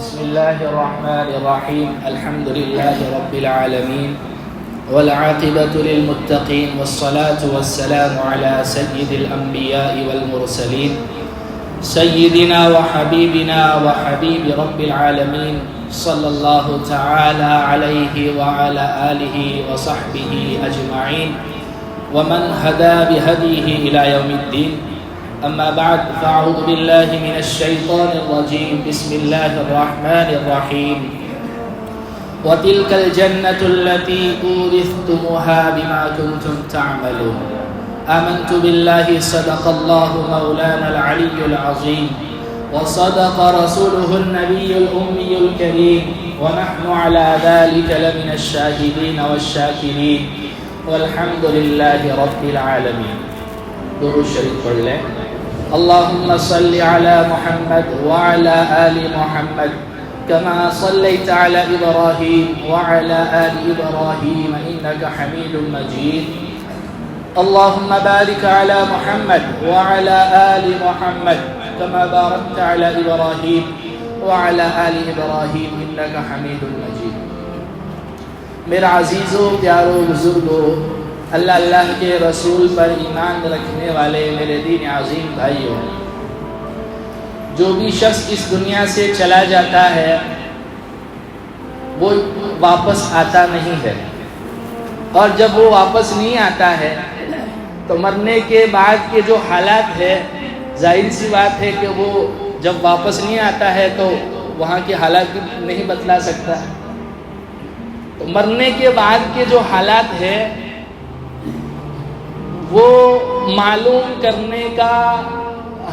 بسم الله الرحمن الرحيم الحمد لله رب العالمين والعاقبة للمتقين والصلاة والسلام على سيد الأنبياء والمرسلين سيدنا وحبيبنا وحبيب رب العالمين صلى الله تعالى عليه وعلى آله وصحبه أجمعين ومن هدى بهديه إلى يوم الدين. أما بعد فأعوذ بالله من الشيطان الرجيم. بسم الله الرحمن الرحيم. وتلك الجنة التي أورثتموها بما كنتم تعملون. آمنت بالله صدق الله مولانا العلي العظيم وصدق رسوله النبي الأمي الكريم ونحن على ذلك لمن الشاهدين والشاكرين والحمد لله رب العالمين. درود شریف پڑھ لیں. اللهم صل على محمد وعلى آل محمد كما صليت على إبراهيم وعلى آل إبراهيم إنك حميد مجيد. اللهم بارك على محمد وعلى آل محمد كما باركت على إبراهيم وعلى آل إبراهيم إنك حميد مجيد. میرا عزیزوں پیاروں بزرگوں، اللہ کے رسول پر ایمان رکھنے والے میرے دین عظیم بھائیوں، جو بھی شخص اس دنیا سے چلا جاتا ہے وہ واپس آتا نہیں ہے، اور جب وہ واپس نہیں آتا ہے تو مرنے کے بعد کے جو حالات ہے، ظاہر سی بات ہے کہ وہ جب واپس نہیں آتا ہے تو وہاں کے حالات بھی نہیں بتلا سکتا. تو مرنے کے بعد کے جو حالات ہے وہ معلوم کرنے کا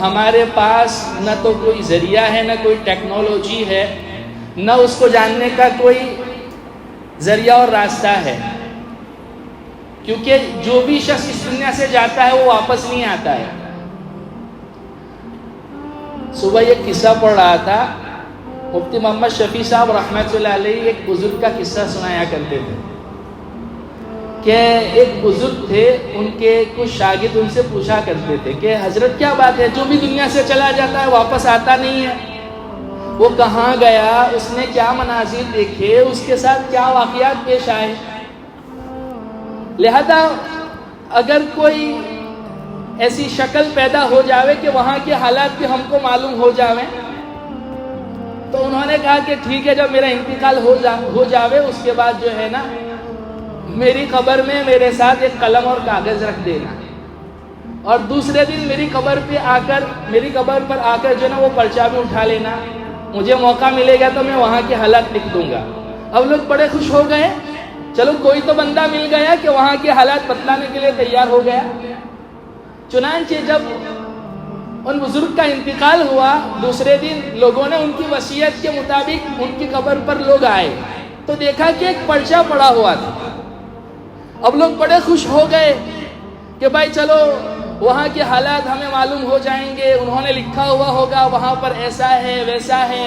ہمارے پاس نہ تو کوئی ذریعہ ہے، نہ کوئی ٹیکنالوجی ہے، نہ اس کو جاننے کا کوئی ذریعہ اور راستہ ہے، کیونکہ جو بھی شخص اس دنیا سے جاتا ہے وہ واپس نہیں آتا ہے. صبح ایک قصہ پڑھ رہا تھا، مفتی محمد شفیع صاحب رحمۃ اللہ علیہ ایک بزرگ کا قصہ سنایا کرتے تھے کہ ایک بزرگ تھے، ان کے کچھ شاگرد ان سے پوچھا کرتے تھے کہ حضرت کیا بات ہے، جو بھی دنیا سے چلا جاتا ہے واپس آتا نہیں ہے، وہ کہاں گیا، اس نے کیا مناظر دیکھے، اس کے ساتھ کیا واقعات پیش آئے. لہذا اگر کوئی ایسی شکل پیدا ہو جاوے کہ وہاں کے حالات بھی ہم کو معلوم ہو جاویں، تو انہوں نے کہا کہ ٹھیک ہے، جب میرا انتقال ہو جاوے اس کے بعد جو ہے نا میری قبر میں میرے ساتھ ایک قلم اور کاغذ رکھ دینا، اور دوسرے دن میری قبر پر آ کر جو ہے نا وہ پرچہ بھی اٹھا لینا، مجھے موقع ملے گا تو میں وہاں کے حالات لکھ دوں گا. اب لوگ بڑے خوش ہو گئے، چلو کوئی تو بندہ مل گیا کہ وہاں کے حالات بتلانے کے لیے تیار ہو گیا. چنانچہ جب ان بزرگ کا انتقال ہوا، دوسرے دن لوگوں نے ان کی وصیت کے مطابق ان کی قبر پر لوگ آئے تو دیکھا کہ ایک پرچہ پڑا ہوا تھا. اب لوگ بڑے خوش ہو گئے کہ بھائی چلو وہاں کے حالات ہمیں معلوم ہو جائیں گے، انہوں نے لکھا ہوا ہوگا وہاں پر ایسا ہے ویسا ہے.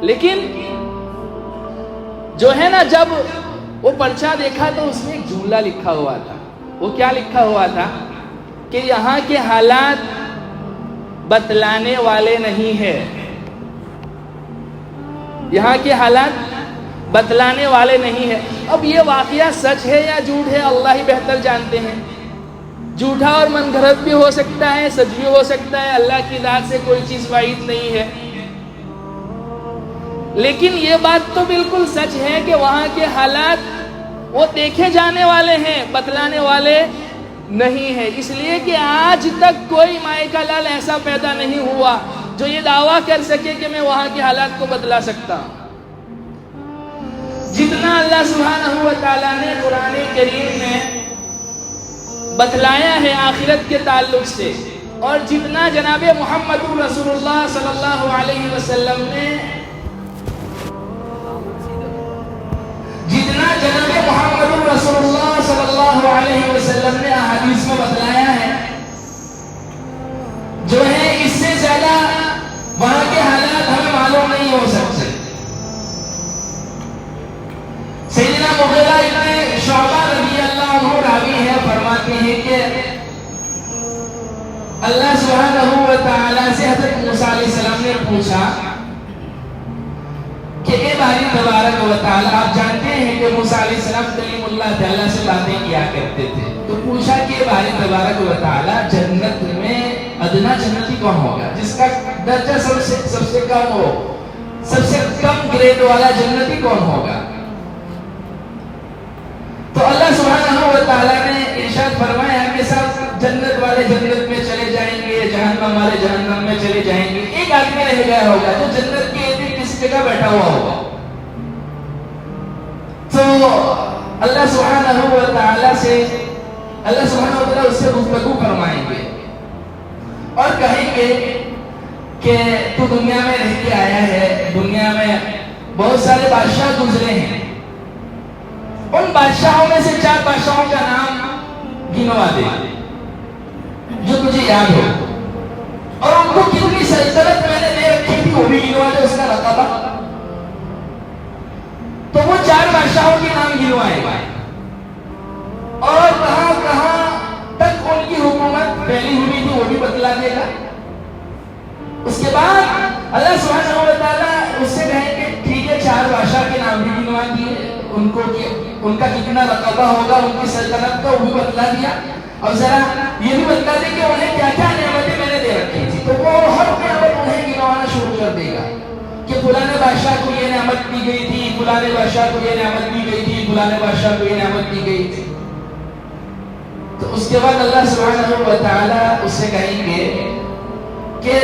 لیکن جو ہے نا جب وہ پرچہ دیکھا تو اس میں ایک جملہ لکھا ہوا تھا. وہ کیا لکھا ہوا تھا کہ یہاں کے حالات بتلانے والے نہیں ہیں، یہاں کے حالات بتلانے والے نہیں ہیں. اب یہ واقعہ سچ ہے یا جھوٹ ہے اللہ ہی بہتر جانتے ہیں. جھوٹا اور من گھڑت بھی ہو سکتا ہے، سچ بھی ہو سکتا ہے، اللہ کی ذات سے کوئی چیز بعید نہیں ہے. لیکن یہ بات تو بالکل سچ ہے کہ وہاں کے حالات وہ دیکھے جانے والے ہیں، بتلانے والے نہیں ہے. اس لیے کہ آج تک کوئی مائع کا لال ایسا پیدا نہیں ہوا جو یہ دعویٰ کر سکے کہ میں وہاں کے حالات کو بتلا سکتا ہوں. جتنا اللہ سبحانہ و تعالیٰ نے قرآن کریم میں بتلایا ہے آخرت کے تعلق سے، اور جتنا جناب محمد رسول اللہ صلی اللہ علیہ وسلم نے رسول اللہ صلی اللہ علیہ وسلم نے احادیث میں بتلایا ہے، جو ہے اس سے زیادہ وہاں کے حالات ہمیں معلوم نہیں ہو سکتے. سیدنا مغیرہ ابن شعبہ رضی اللہ عنہ راوی ہے، فرماتے ہیں کہ اللہ سبحانہ و تعالیٰ سے حضرت موسیٰ علیہ السلام نے پوچھا کہ اے باری تبارک و تعالیٰ، آپ جانتے ہیں کہ موسیٰ علیہ السلام کلیم اللہ تعالیٰ سے باتیں کیا کرتے تھے، تو پوچھا کہ اے باری تبارک و تعالیٰ، جنت میں ادنا جنتی کون ہوگا، جس کا درجہ سب سے کم ہو، سب سے کم گریڈ والا جنتی کون ہوگا؟ تو اللہ سبحانہ و تعالیٰ نے ارشاد فرمایا کہ سب جنت والے جنت میں چلے جائیں گے، جہنم والے جہنم میں چلے جائیں گے، ایک آدمی رہ گیا ہوگا جو جنت کے ادھر کسی جگہ بیٹھا ہوا ہوگا۔ تو اللہ سبحانہ و تعالیٰ سے اس سے گفتگو فرمائیں گے اور کہیں گے کہ تو دنیا میں رہ کے آیا ہے، دنیا میں بہت سارے بادشاہ گزرے ہیں، ان بادشاہوں میں سے 4 بادشاہوں کا نام گنوا دے جو تجھے یاد ہو، اور ان کو کتنی سلطنت میں نے دے رکھی تھی وہ بھی گنوا دے، اس کا رقبہ۔ تو وہ 4 بادشاہوں کے نام گنوائے گا اور کہاں کہاں تک ان کی حکومت پھیلی ہوئی تھی وہ بھی بتلا دے گا۔ اس کے بعد اللہ سبحانہ و تعالیٰ اس سے کہیں کہ ٹھیک ہے 4 بادشاہ کے نام بھی گنوا دیے، ان کا کتنا رقبہ ہوگا، ان کی سلطنت کا وہ بھی بتلا دیا، اور ذرا یہ بھی بتلا دے کہ انہیں کیا کیا نعمتیں میں نے دے رکھی تھی۔ تو وہ ہر نعمت انہیں گنوانا شروع کر دے گا کہ فلانے بادشاہ کو یہ نعمت دی گئی تھی، فلانے بادشاہ کو یہ نعمت دی گئی تھی، فلانے بادشاہ کو یہ نعمت دی گئی تھی۔ تو اس کے بعد اللہ سبحانہ و تعالیٰ اس سے کہیں گے کہ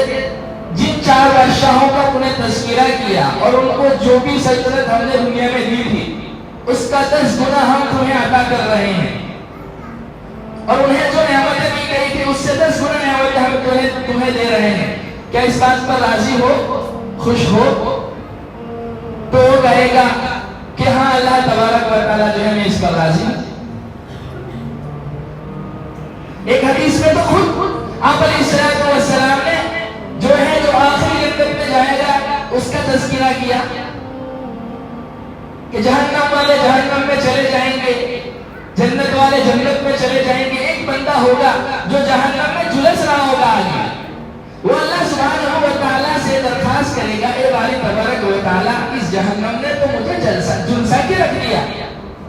جن 4 بادشاہوں کا انہیں تذکرہ کیا اور ان کو جو بھی سلطنت ہم نے دنیا میں دی تھی اس کا 10 گنا ہم تمہیں عطا کر رہے ہیں، اور انہیں جو نعمتیں دی گئی تھی اس سے 10 گنا نعمتیں ہم تمہیں دے رہے ہیں، کیا اس بات پر راضی ہو، خوش ہو؟ تو وہ کہے گا کہ ہاں اللہ تبارک و تعالیٰ جو ہے میں اس پر راضی ہوں۔ ایک حدیث میں تو خود آپ علیہ السلام نے جو ہے جو آخری جنت میں جائے گا اس کا تذکرہ کیا کہ جہنم والے جہنم میں چلے جائیں گے، جنت والے جنت میں چلے جائیں گے۔ ایک بندہ ہوگا جو جہنم میں جھلس رہا ہوگا آگے، وہ اللہ سبحانہ و تعالیٰ سے درخواست کرے گا اے باری تبارک و تعالیٰ، اس جہنم نے تو مجھے جلسا کے رکھ دیا،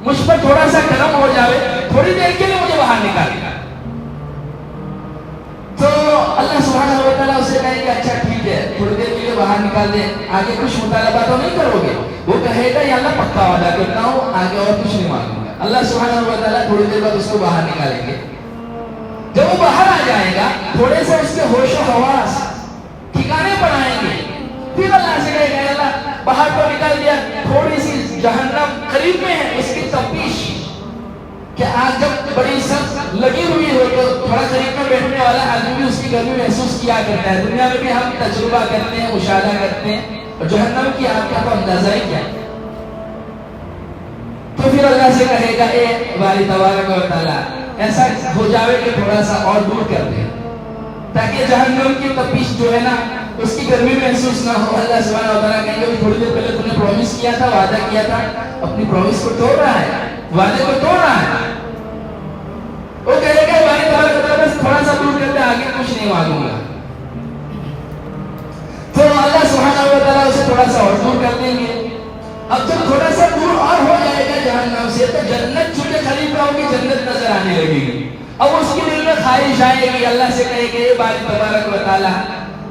مجھ پر تھوڑا سا کرم ہو جائے، تھوڑی دیر کے لیے مجھے باہر نکال دیا۔ تو اللہ سبحانہ و تعالیٰ اسے کہے گا اچھا ٹھیک ہے تھوڑی دیر کے لیے باہر نکال دیں، آگے کچھ مطالبہ تو نہیں کرو گے؟ وہ کہے گا یا اللہ پکا وعدہ کرتا ہوں آگے اور کچھ نہیں مانگوں گا۔ اللہ سبحانہ و تعالیٰ تھوڑی دیر بعد اس کو باہر نکالیں گے۔ جب وہ باہر آ جائے گا تھوڑے سے اس کے ہوش و حواس ٹھکانے پر آئیں گے، پھر اللہ سے کہے گا اللہ باہر کو نکال دیا، تھوڑی سی جہنم قریب میں ہے، اس کی تپش کہ آج جب بڑی سخت لگی ہوئی ہو تو تھوڑا قریب میں بیٹھنے والا آدمی بھی اس کی گرمی محسوس کیا کرتا ہے۔ دنیا میں بھی ہم تجربہ کرتے ہیں، مشاہدہ کرتے ہیں، اور جہنم کی آگ کا تو اندازہ ہی کیا۔ تو پھر اللہ سے کہے گا اے باری تبارک و تعالیٰ ایسا ہو جاوے کہ تھوڑا سا اور دور کر دے تاکہ جہنم کی تپش جو ہے نا اس کی گرمی محسوس نہ ہو۔ اللہ سبحانہ و تعالیٰ کہیں گے تھوڑی دیر پہلے تم نے پرومس کیا تھا، وعدہ کیا تھا، اپنی پرومس کو توڑ رہا ہے، وعدے کو توڑ رہا ہے۔ وہ کہے گا باری تبارک و تعالیٰ بس تھوڑا سا دور کر دے، آگے کچھ نہیں مانگوں گا۔ تو اللہ سبحانہ و تعالیٰ اسے تھوڑا سا اور دور کر دیں گے۔ اب جب تھوڑا سا دور اور ہو جائے گا جہنم سے تو جنت چھوٹے خلیفہ ہوگی، جنت نظر آنے لگے گی۔ اب اس کے دل میں خواہش آئے گی، اللہ سے کہے کہ باری تبارک و تعالیٰ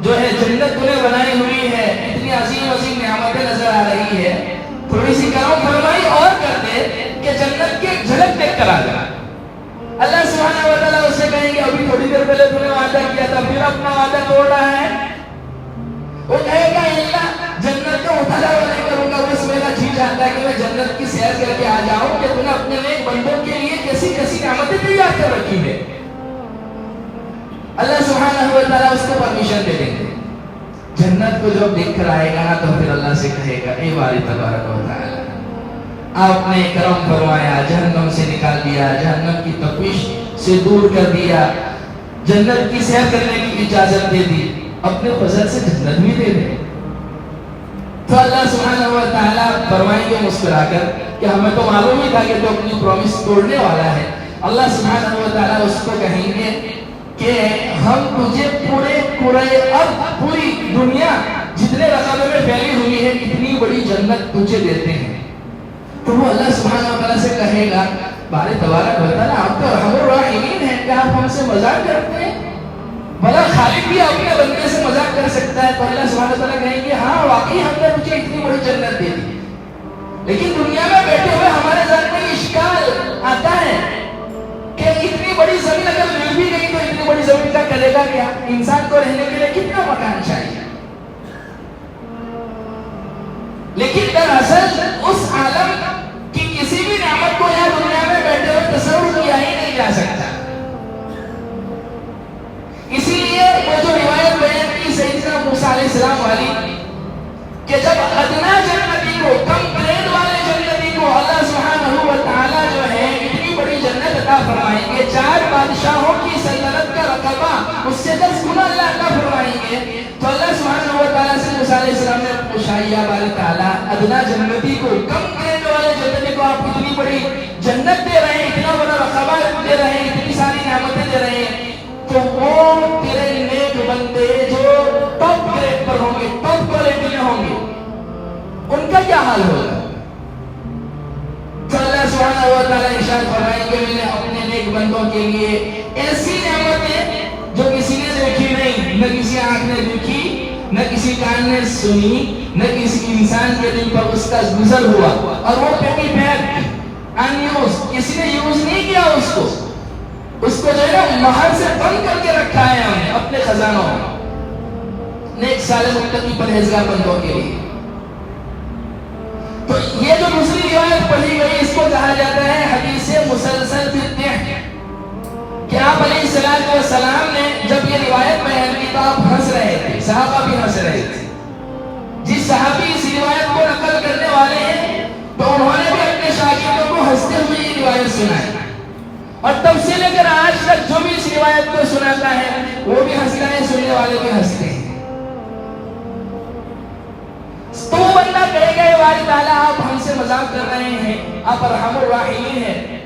جو ہے جنت تمہیں بنائی ہوئی ہے، اتنی عظیم عظیم نعمتیں نظر آ رہی ہے، تھوڑی سی کرم فرمائی اور کر دے کہ جنت کی ایک جھلک دیکھ کر آ جائے۔ اللہ سبحانہ و تعالیٰ اس سے کہیں گے ابھی تھوڑی دیر پہلے تم نے وعدہ کیا تھا، پھر اپنا وعدہ توڑ رہا ہے۔ وہ کہے گا اللہ جنت کا مطالعہ نہیں کروں گا، بس میرا جی چاہتا ہے کہ میں جنت کی سیر کر کے آ جاؤں کہ تم نے اپنے نیک بندوں کے لیے کیسی کیسی نعمتیں تیار کر رکھی ہے۔ اللہ سبحانہ و تعالیٰ اس کو پرمیشن دے دیں گے۔ جنت کو جب دیکھ کر آئے گا نا تو پھر اللہ سے کہے گا اے باری تبارک و تعالیٰ آپ نے کرم فرمایا، جہنم سے نکال دیا، جہنم کی تپش سے دور کر دیا، جنت کی سیر کرنے کی اجازت دے دی، اپنے فضل سے جنت بھی دے دے۔ تو اللہ سبحانہ و تعالیٰ فرمائیں گے مسکرا کر کہ ہمیں تو معلوم ہی تھا کہ تو اپنی پرومس توڑنے والا ہے۔ اللہ سبحانہ و تعالیٰ اس کو کہیں گے کہ ہم تجھے پورے کرۂ ارض پوری دنیا جتنے رقبے میں پھیلی ہوئی ہے اتنی بڑی جنت تجھے دیتے ہیں. تو وہ اللہ سبحانہ و تعالیٰ سے کہے گا بارے تبارک و تعالیٰ آپ تو ارحم الراحمین ہیں، کیا آپ ہم سے مذاق کرتے ہیں؟ بھلا خالق بھی اپنے بندے سے مذاق کر سکتا ہے؟ تو اللہ سبحانہ و تعالیٰ کہیں گے ہاں واقعی ہم نے تجھے اتنی بڑی جنت دے دی، لیکن دنیا میں بیٹھے ہوئے ہمارے ذہن میں اشکال آتا ہے کہ اتنی بڑی زمین اگر مل بھی گئی تو اتنی بڑی زمین کا کرے گا کیا؟ انسان کو رہنے کے لیے کتنا مکان چاہیے؟ لیکن دراصل اس عالم کی کسی بھی نعمت کو یہاں دنیا میں بیٹھے ہوئے تصور کیا ہی نہیں جا سکتا. اسی لیے وہ جو روایت بیان کی سیدنا موسیٰ علیہ السلام والی کہ جب ادنا جنتی کو، کم گریڈ والے جنتی کو اللہ سبحانہ و تعالیٰ جو ہے اتنی بڑی جنت عطا فرمائیں گے، 4 بادشاہوں کی سلطنت کا رقبہ اس سے 10 گنا اللہ عطا فرمائیں گے، تو اللہ سبحانہ و تعالیٰ سے موسیٰ علیہ السلام نے پوچھا یا باری تعالیٰ ادنا جنتی کو، کم گریڈ والے جنتی کو آپ اتنی بڑی جنت دے رہے ہیں، اتنا بڑا رقبہ دے رہے ہیں، اتنی ساری نعمتیں دے رہے ہیں، تو وہ تیرے نیک بندے جو ٹاپ گریڈ پر ہوں گے، ٹاپ کوالٹی میں ہوں گے، ان کا کیا حال ہوگا؟ تو اللہ سبحانہ و تعالیٰ ارشاد فرمائیں کہ میں نے اپنے نیک بندوں کے لیے ایسی نعمتیں جو کسی نے دیکھی نہیں، نہ کسی آنکھ نے دیکھی، نہ کسی کان نے سنی، نہ کسی انسان کے دل پر اس کا گزر ہوا، اور وہ پیٹی پیک ان یوز، کسی نے یوز نہیں کیا اس کو جو ہے نا مہر سے بند کر کے رکھا ہے ہم نے اپنے خزانوں میں نیک صالح متقی پرہیزگار بندوں کے لیے. تو یہ جو دوسری روایت پڑھی گئی اس کو کہا جاتا ہے حدیث مسلسل فی الدحک، کہ آپ علیہ السلام نے جب یہ روایت بیان کی تو آپ ہنس رہے تھے، صحابہ بھی ہنس رہے تھے. جس صحابی اس روایت کو نقل کرنے والے ہیں تو انہوں نے بھی اپنے شاگردوں کو ہنستے ہوئے یہ روایت سنائی، اور تب سے لے کر آج تک جو بھی اس روایت کو سناتا ہے وہ بھی ہنستا ہے، سننے والے بھی ہنستے ہیں. تو وہ بندہ کہے گا باری تعالیٰ آپ ہم سے مذاق کر رہے ہیں، آپ ارحم الراحمین ہیں،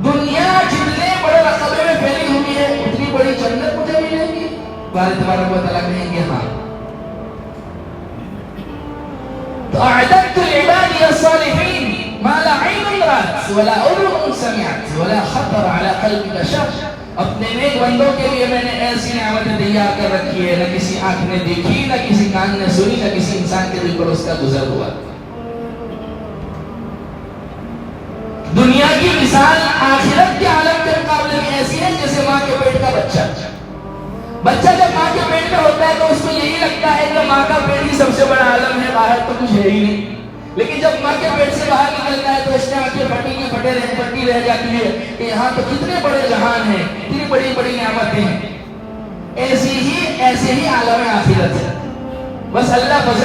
دنیا جتنے بڑے رقبے میں پھیلی ہوئی ہے اتنی بڑی جنت مجھے ملے گی؟ باری تبارک و تعالیٰ کہیں گے ہاں. تو اعددت لعبادی الصالحین ما لا عین رأت ولا اذن سمعت ولا خطر على قلب بشر، اپنے نیک بندوں کے لیے میں نے ایسی نعمتیں تیار کر رکھی ہے، نہ کسی آنکھ نے دیکھی، نہ کسی کان نے سنی، نہ کسی انسان کے دل پر اس کا گزر ہوا. دنیا کی مثال آخرت کے عالم کے مقابلے میں ایسی ہے جیسے ماں کے پیٹ کا بچہ جب ماں کے پیٹ میں ہوتا ہے تو اس کو یہی لگتا ہے کہ ماں کا پیٹ ہی سب سے بڑا عالم ہے، باہر تو کچھ ہے ہی نہیں. لیکن جب ماں کے پیٹ سے باہر نکلتا ہے تو اس نے آنکھیں پھٹی رہ جاتی ہے کہ یہاں تو کتنے بڑے جہان ہیں، اتنی بڑی بڑی نعمتیں ہیں. ایسے ہی عالم آخرت ہے. بس اللہ اپنے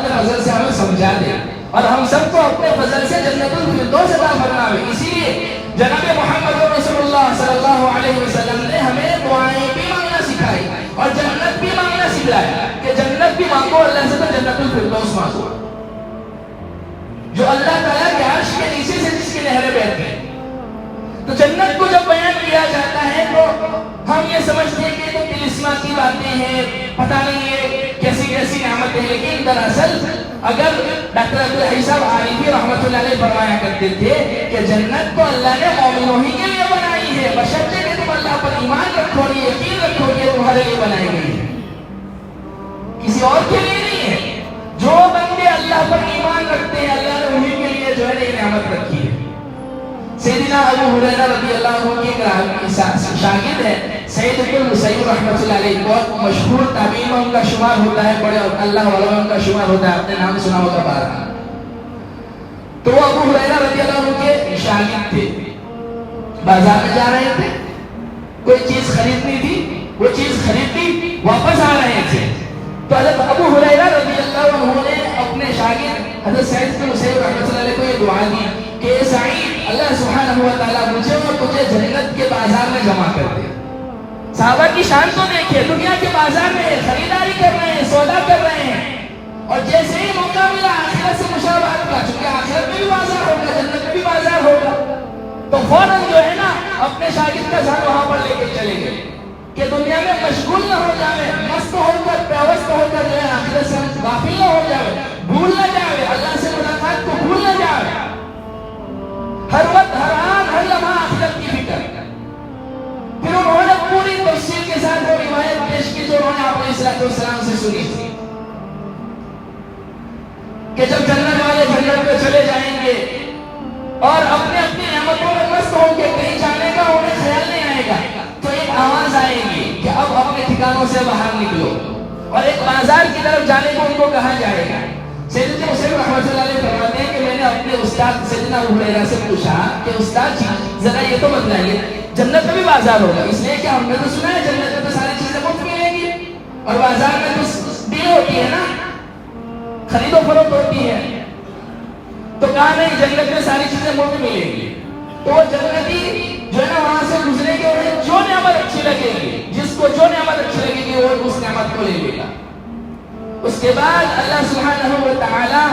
فضل سے ہمیں سمجھا دے اور ہم سب کو اپنے فضل سے جنت الفردوس عطا فرمائے. اسی لیے جناب محمد رسول اللہ صلی اللہ علیہ وسلم نے ہمیں دعائیں بھی مانگنا سکھائی اور جنت بھی مانگنا سکھلایا کہ جنت بھی مانگو اللہ سے، تو جنت الفردوس مانگو جو اللہ تعالیٰ کے عرش کے نیچے سے جس کی نہریں بہتی ہیں. تو جنت کو جب بیان کیا جاتا ہے تو ہم یہ سمجھتے ہیں کہ تو طلسمات کی باتیں ہیں، پتہ نہیں ہے کیسی کیسی نعمتیں ہیں، لیکن دراصل اگر ڈاکٹر عبدالحی صاحب عارفی رحمۃ اللہ علیہ فرمایا کرتے تھے کہ جنت کو اللہ نے مومنوں ہی کے لیے بنائی ہے، بشرطے کہ تم اللہ پر ایمان رکھو اور یقین رکھو کہ تمہارے لیے بنائی گئی ہے، کسی اور کے لیے نہیں ہے. جو بندے اللہ پر ایمان رکھتے ہیں اللہ نے انہیں کے لیے جو ہے یہ نعمت رکھی ہے. سیدنا ابو ہریرہ رضی اللہ عنہ کے شاگرد ہے سعید بن المسیب رحمۃ اللہ علیہ، بہت مشہور تابعین میں ان کا شمار ہوتا ہے، بڑے اللہ والوں میں ان کا شمار ہوتا ہے، آپ نے نام سنا ہوگا بارہ. تو وہ ابو ہریرہ رضی اللہ عنہ کے شاگرد تھے، بازار میں جا رہے تھے، کوئی چیز خریدنی تھی، وہ چیز خریدی واپس آ رہے تھے. تو حضرت ابو ہریرہ رضی اللہ عنہ نے اپنے شاگرد حضرت سعید بن المسیب رحمۃ اللہ علیہ کو یہ دعا دی کہ سعید اللہ سبحانہ و تعالیٰ مجھے اور تجھے جنت کے بازار میں جمع کر دے. صحابہ کی شان تو دیکھیں، دنیا کے بازار میں خریداری کر رہے ہیں، سودا کر رہے ہیں، اور جیسے ہی موقع ملا آخرت سے مشابہت کا، چونکہ آخرت میں بھی بازار ہوگا، جنت میں بھی بازار ہوگا، تو فوراً جو ہے نا اپنے شاگرد کا ذہن وہاں پر لے کے چلے گئے کہ دنیا میں مشغول غافل نہ ہو جائے، مست ہو کر پیوست ہو کر جو ہے آخرت سے غافل نہ ہو جائے، بھول نہ جائے، اللہ سے ملاقات کو بھول نہ جائے، ہر وقت ہر آن ہر لمحہ آخرت کی فکر۔ پھر انہوں نے پوری تفصیل کے ساتھ وہ روایت پیش کی جو انہوں نے آپ علیہ السلام سے سنی تھی کہ جب جنت والے جنت میں چلے جائیں گے اور اپنے اپنی نعمتوں میں مست ہوں گے، کہیں جانے کا انہیں خیال نہیں آئے گا، تو ایک آواز آئے گی کہ اب اپنے ٹھکانوں سے باہر نکلو، اور ایک بازار کی طرف جانے کو ان کو کہا جائے گا۔ سیدنا حسین رحمۃ اللہ علیہ فرماتے ہیں کہ میں نے اپنے استاد سیدنا ابو ہریرہ سے پوچھا کہ استاد جی ذرا یہ تو بتلائیے جنت میں بھی بازار ہوگا؟ اس لیے کہ ہم نے تو سنا ہے جنت میں تو ساری چیزیں مفت ملیں گی، اور بازار میں تو ڈیل ہوتی ہے نا، خرید و فروخت ہوتی ہے۔ تو کہا نہیں، جنت میں ساری چیزیں مفت ملیں گی۔ تو جنتی جو ہے نا وہاں سے گزرے گی، انہیں جو نعمت اچھی لگے گی، جس کو جو نعمت اچھی لگے گی وہ اس نعمت کو لے لے گا۔ اس کے بعد اللہ سبحانہ و تعالی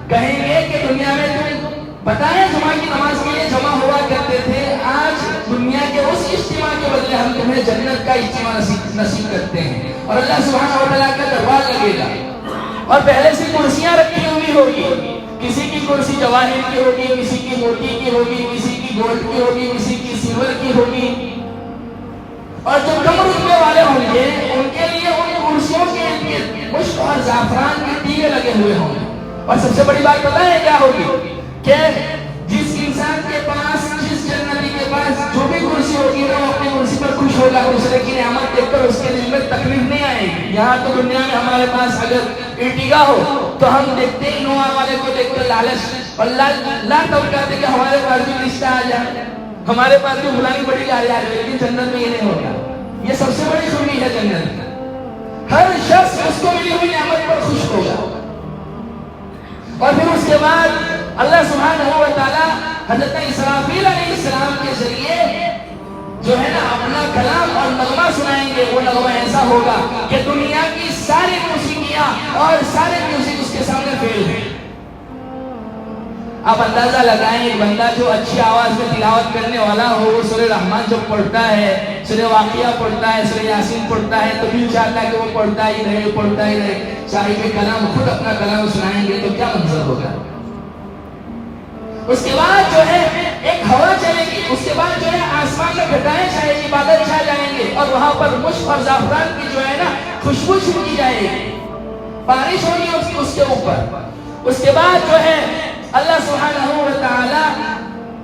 کہیں گے کہ دنیا میں تم بتائیں جمعہ کی نماز کے لیے جمع ہوا کرتے تھے، آج دنیا کے اس اجتماع کے بدلے ہم تمہیں جنت کا اجتماع نصیب کرتے ہیں، اور اللہ سبحانہ و تعالیٰ کا دربار لگے گا، اور پہلے سے کرسیاں رکھی ہوئی ہوگی، کسی کی کرسی جواہر کی ہوگی، کسی کی موتی کی ہوگی، کسی کی گولڈ کی ہوگی، کسی کی سلور کی ہوگی، اور جو کم رتبے والے ہوں گے ان کے لیے ان کرسیوں کے لیے مشک اور زعفران کے دیے لگے ہوئے ہوں گے۔ اور سب سے بڑی بات پتہ ہے کیا ہوگی؟ کہ جس انسان کے پاس، جس جنتی کے پاس جو بھی کرسی ہوگی وہ اپنی کرسی پر خوش ہوگا، دوسرے کی نعمت دیکھ کر اس کے دل میں تکلیف نہیں آئے گی۔ یہاں تو دنیا میں ہمارے پاس اگر ارٹیگا ہو تو ہم دیکھتے ہی نوآ والے کو دیکھ کر لالچ اور لا کرتے کہ ہمارے پاس بھی رشتہ آ جائے، ہمارے پاس بھی بلانی بڑی گاڑی آ جائے، لیکن جنت میں یہ نہیں ہوگا۔ یہ سب سے بڑی خوبی ہے جنت میں، ہر شخص اس کو ملی ہوئی نعمت پر خوش ہوگا۔ اور پھر اس کے بعد اللہ سبحانہ و تعالی حضرت اسرافیل علیہ السلام کے ذریعے جو ہے نا اپنا کلام اور نغمہ سنائیں گے۔ وہ نغمہ ایسا ہوگا کہ دنیا کی ساری موسیقیاں اور سارے میوزک اس کے سامنے فیل ہیں۔ آپ اندازہ لگائیں، ایک بندہ جو اچھی آواز میں تلاوت کرنے والا ہو، وہ سورہ رحمان جب پڑھتا ہے، سورہ واقعہ پڑھتا ہے، سورہ یاسین پڑھتا ہے، تو دل چاہتا ہے کہ وہ پڑھتا ہی رہے۔ صاحب کلام خود اپنا کلام سنائیں گے تو کیا منظر ہوگا۔ اس کے بعد جو ہے ایک ہوا چلے گی، اس کے بعد جو ہے آسمان میں گھٹائیں چھائے گی، بادل چھا جائیں گے، اور وہاں پر مشک اور زعفران کی جو ہے نا خوشبو چھڑکی جائے گی، بارش ہوگی اس کے اوپر۔ اس کے بعد جو ہے اللہ سبحانہ و تعالی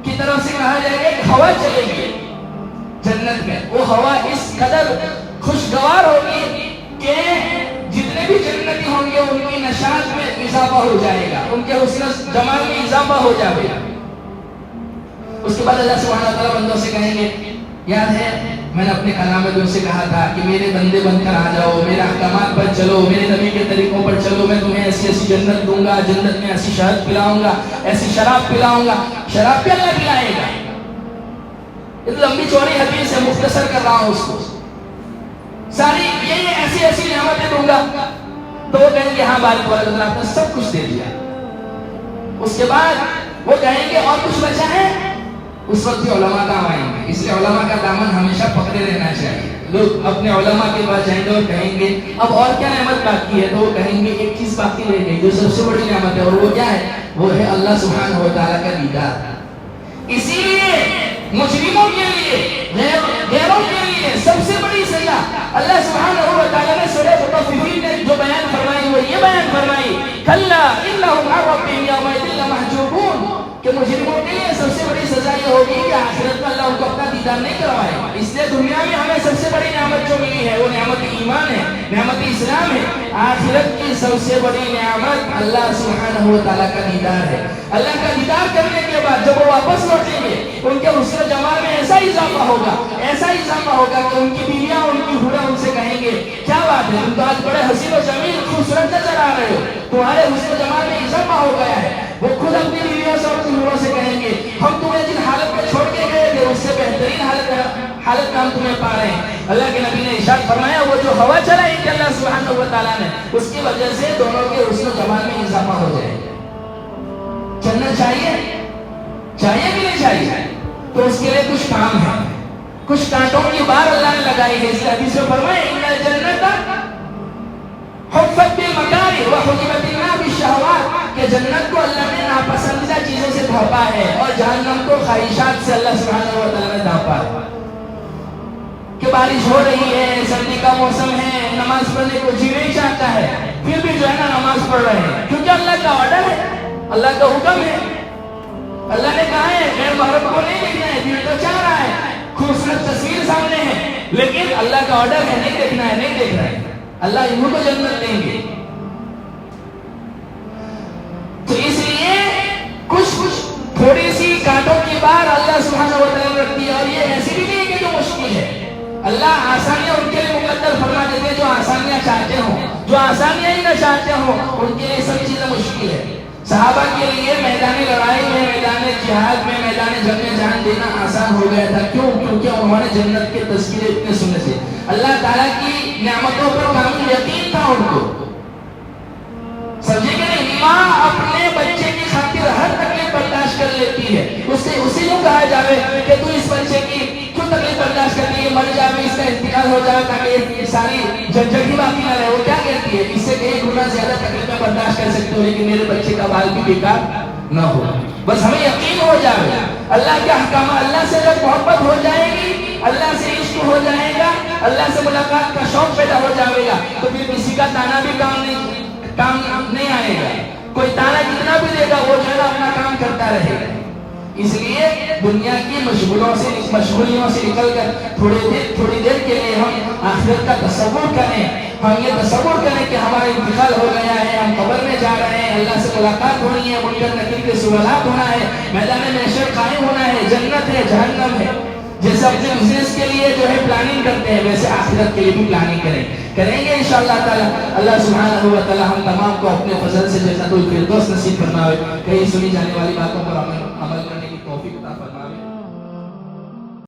کی طرف سے کہا جائے گا ایک ہوا چلے گی جنت میں، وہ ہوا اس قدر خوشگوار ہوگی کہ جتنے بھی جنتی ہوں گے ان کی نشاط میں اضافہ ہو جائے گا، ان کے حسن جمال میں اضافہ ہو جائے گا۔ اس کے بعد اللہ سبحانہ و تعالیٰ بندوں سے کہیں گے، یاد ہے میں نے اپنے کلام میں تم سے کہا تھا کہ میرے بندے بن کر آ جاؤ، میرے احکامات پر چلو، میرے نبی کے طریقوں پر چلو، میں تمہیں ایسی ایسی جنت دوں گا، جنت میں ایسی شہد پلاؤں گا، ایسی شراب پلاؤں گا۔ شراب بھی اللہ پلائے گا۔ یہ لمبی چوڑی حدیث ہے، مختصر کر رہا ہوں اس کو، ساری یہ ایسی ایسی نعمتیں دوں گا۔ تو وہ کہیں گے ہاں بارک والا آپ نے سب کچھ دے دیا۔ اس کے بعد وہ کہیں گے اور کچھ بچا ہے؟ اس وقت بھی علماء کام آئیں گے، اس لیے علماء کا دامن ہمیشہ پکڑے رہنا چاہیے۔ لوگ اپنے علماء کے پاس جائیں گے اور کہیں گے اب اور کیا نعمت باقی ہے؟ تو وہ کہیں گے ایک چیز باقی رہ گئی جو سب سے بڑی نعمت ہے، اور وہ کیا ہے؟ وہ ہے اللہ سبحانہ و تعالیٰ کا دیدار۔ اسی لیے مجرموں کے لیے، غیروں کے لیے سب سے بڑی سزا اللہ سبحانہ و تعالیٰ نے سورہ مطففین نے جو بیان فرمائی وہ یہ بیان فرمائی، کلا انہم عن ربہم یومئذ لمحجوبون، کہ مجرموں کے لیے سب سے بڑی سزا یہ ہوگی کہ آخرت میں اللہ ان کو اپنا دیدار نہیں کروائے گا۔ اس لیے دنیا میں ہمیں سب سے بڑی نعمت جو ملی ہے وہ نعمت ایمان ہے، نعمت اسلام ہے۔ آخرت کی سب سے بڑی نعمت اللہ سبحانہ و تعالیٰ کا دیدار ہے۔ اللہ کا دیدار کرنے کے بعد جب وہ واپس لوٹیں گے ان کے حسن جمال میں ایسا اضافہ ہوگا، ایسا اضافہ ہوگا کہ ان کی بیویاں، ان کی ہوریں ان سے کہیں گے کیا بات ہے، تم تو آج بڑے حسین و جمیل خوبصورت نظر آ رہے ہو، تمہارے حسن جمال میں اضافہ ہو گیا ہے۔ وہ خود اپنی بیویوں سے، اپنی ہوروں سے کہیں گے ہم تمہیں جن حالت میں چھوڑ کے گئے تھے اس سے بہترین حالت میں ہم تمہیں پا رہے ہیں۔ اللہ کے نبی نے ارشاد فرمایا وہ جو ہوا چلائی تھی اللہ سبحانہ و تعالیٰ نے، اس کی وجہ سے دونوں کے حسن و جمال میں اضافہ ہو جائے گا۔ جنت چاہیے کہ نہیں چاہیے؟ تو اس کے لیے کچھ کام ہے، کچھ کانٹوں کی بار اللہ نے لگائی ہے۔ اس حدیث میں فرمایا ان الجنہ حفت بالمکارہ وحجبت النار بالشہوات، کہ جنت کو اللہ نے ناپسندیدہ چیزوں سے ڈھانپا ہے اور جہنم کو خواہشات سے اللہ سبحانہ و تعالیٰ نے ڈھانپا ہے. کہ بارش ہو رہی ہے، سردی کا موسم ہے، نماز پڑھنے کو جی نہیں چاہتا ہے، پھر بھی جو ہے نا نماز پڑھ رہے ہیں، کیونکہ اللہ کا آرڈر ہے، اللہ کا حکم ہے. اللہ نے کہا ہے غیر محرم کو نہیں دیکھنا ہے، دل تو چاہ رہا ہے، خوبصورت تصویر سامنے ہے، لیکن اللہ کا آرڈر ہے نہیں دیکھنا ہے، نہیں دیکھنا ہے. اللہ انہوں کو جنت دیں گے. تو اس لیے کچھ تھوڑی سی کانٹوں کی بار اللہ سبحانہ و تعالیٰ نے رکھ دیا، اور یہ ایسی بھی نہیں ہے کہ جو مشکل ہے. اللہ آسانیاں ان کے لیے مقدر فرما دیتے ہیں جو آسانیاں چاہتے ہوں، جو آسانیاں ہی نہ چاہتے ہوں ان کے لیے سب چیزیں مشکل ہے. صحابہ کے لیے میدان لڑائی میں، میدان جہاد میں، میدان جنگ میں جان دینا آسان ہو گیا تھا. کیوں؟ کیونکہ انہوں نے جنت کے تذکرے اتنے سنے تھے، اللہ تعالیٰ کی نعمتوں پر کامل یقین تھا ان کو. سمجھے کہ نہیں؟ ماں اپنے بچے کی خاطر ہر تکلیف برداشت کر لیتی ہے. اسے یوں کہا جاوے کہ تو اس بچے کی کیوں تکلیف برداشت کرتی ہے، مر جاوے، اس کا انتقال ہو جائے تاکہ یہ ساری جھنجھٹ ہی باقی نہ رہے. وہ کیا کہتی ہے؟ اس سے 1 گنا زیادہ تکلیفیں برداشت کر سکتے ہو، لیکن میرے بچے کا بال بھی بیکار نہ ہو. بس ہمیں یقین ہو جائے اللہ کے احکام، اللہ سے جب محبت ہو جائے گی، اللہ سے عشق ہو جائے گا، اللہ سے ملاقات کا شوق پیدا ہو جائے گا، تو پھر کسی کا تانا بھی کام نہیں آئے گا. کوئی تانا جتنا بھی دے گا وہ جو ہے اپنا کام کرتا رہے گا. اس لیے دنیا کی مشغولیوں سے نکل کر تھوڑی دیر کے لیے ہم آخرت کا تصور کریں. ہم یہ تصور کریں کہ ہمارا انتقال ہو گیا ہے، ہم قبر میں جا رہے ہیں، اللہ سے ملاقات ہونی ہے، منکر نکیر کے سوالات ہونا ہے، میدان محشر قائم ہونا ہے، جنت ہے، جہنم ہے. جیسے اپنے بزنس کے لیے جو ہے پلاننگ کرتے ہیں، ویسے آخرت کے لیے بھی پلاننگ کریں گے انشاءاللہ تعالی. اللہ سبحانہ و تعالی ہم تمام کو اپنے فضل سے جنت الفردوس نصیب فرمائے. کہیں سنی جانے والی باتوں پر عمل کرنے